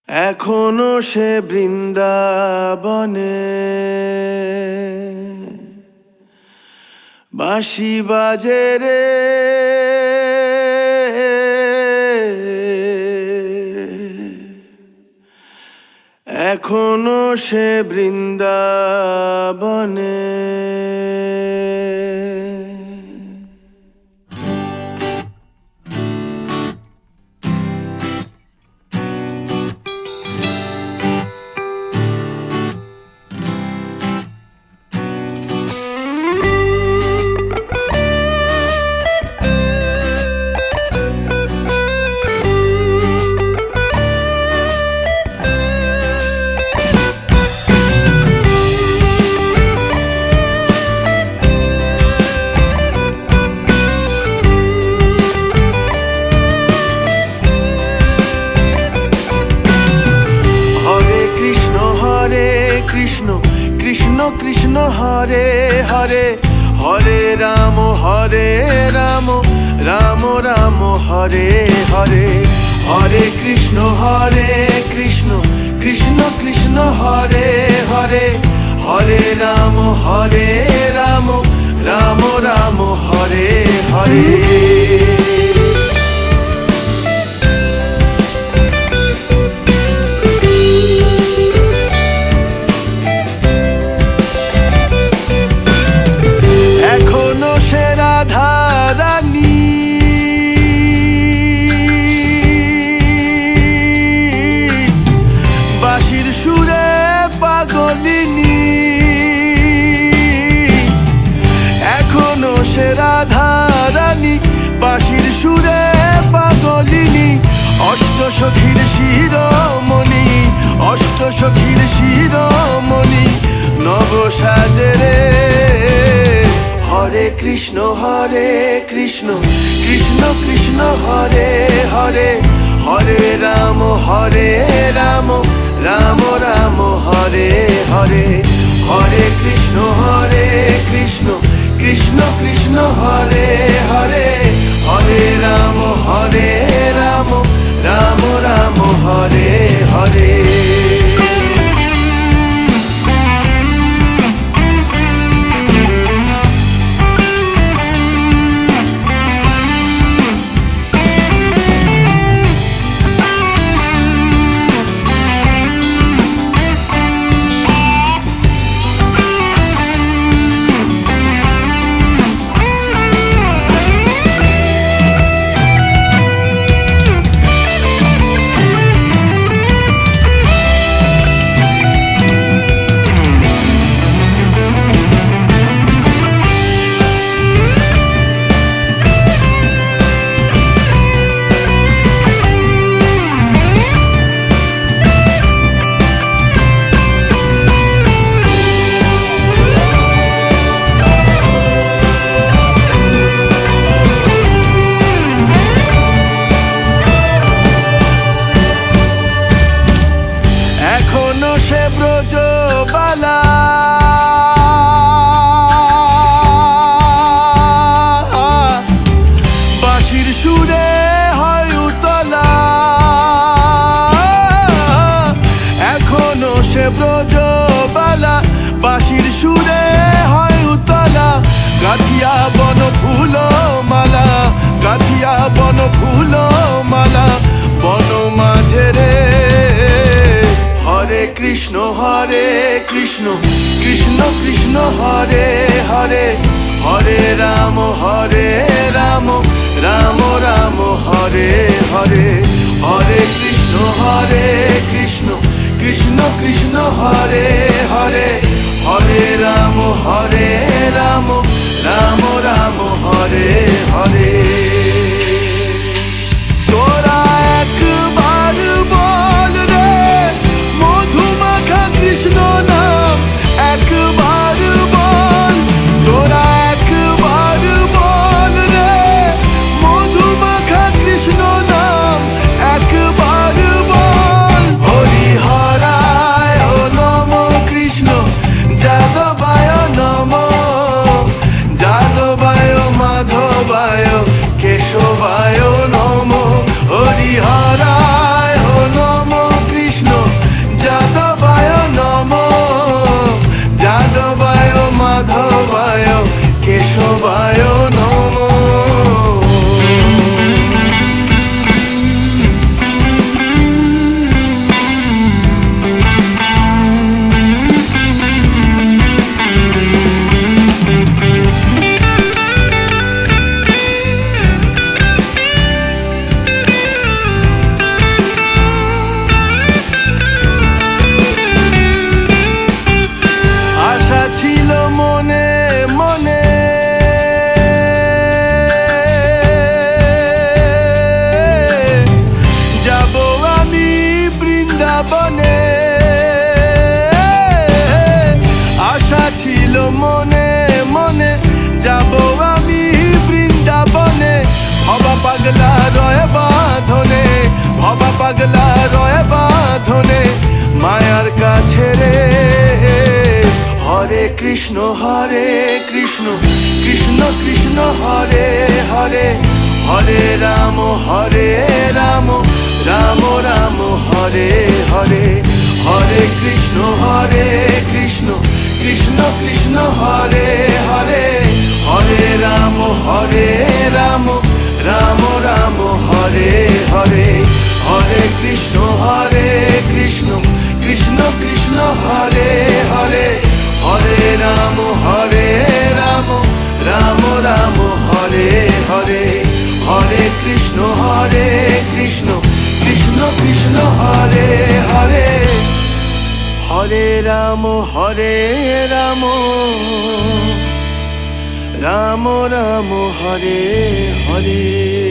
এখনো সে বৃন্দাবনে বাঁশি বাজে রে, এখনো সে বৃন্দাবনে। কৃষ্ণ কৃষ্ণ কৃষ্ণ হরে হরে, হরে রাম রাম রাম হরে হরে। হরে কৃষ্ণ কৃষ্ণ কৃষ্ণ হরে হরে, হরে রাম রাম রাম হরে হরে। বাঁশির সুরে পাগলিনী, এখনো সে রাধা রানী, বাঁশির সুরে পাগলিনী। অষ্ট সখীর শিরোমণি, অষ্ট সখীর শিরোমণি, নব সাজে রে। হরে কৃষ্ণ কৃষ্ণ কৃষ্ণ হরে হরে, হরে রাম রাম রাম হরে হরে। হরে কৃষ্ণ কৃষ্ণ কৃষ্ণ হরে হরে, হরে রাম রাম রাম হরে হরে। এখনো সে ব্রজবালা, বাঁশির সুরে হয় উতলা। এখনো সে ব্রজবালা, বাঁশির সুরে হয় উতলা। গাথিয়া বন ফুল মালা, গাথিয়া বন ফুল মালা, বন মাঝে রে। হরে কৃষ্ণ কৃষ্ণ কৃষ্ণ হরে হরে, হরে রাম রাম রাম হরে হরে। হরে কৃষ্ণ কৃষ্ণ কৃষ্ণ হরে হরে, হরে রাম রাম রাম হরে হরে। তোরা একবার বল রে মধুমাখা কৃষ্ণ নাম, একবার বল। তোরা একবার বল রে মধুমাখা কৃষ্ণ নাম, একবার আমি বৃন্দাবনে, আশা ছিল মনে মনে যাব আমি বৃন্দাবনে। ভবা পাগলা রয় বাঁধনে, ভবা পাগলা রয় বাঁধনে মায়ার কাছে রে। হরে কৃষ্ণ কৃষ্ণ কৃষ্ণ হরে হরে, হরে রাম রাম রাম হরে হরে। হরে কৃষ্ণ কৃষ্ণ কৃষ্ণ হরে হরে, হরে রাম রাম রাম হরে হরে। হরে কৃষ্ণ কৃষ্ণ কৃষ্ণ হরে হরে, হরে রাম রাম রাম হরে হরে। হরে কৃষ্ণ কৃষ্ণ কৃষ্ণ হরে হরে, হরে রাম রাম রাম হরে হরে।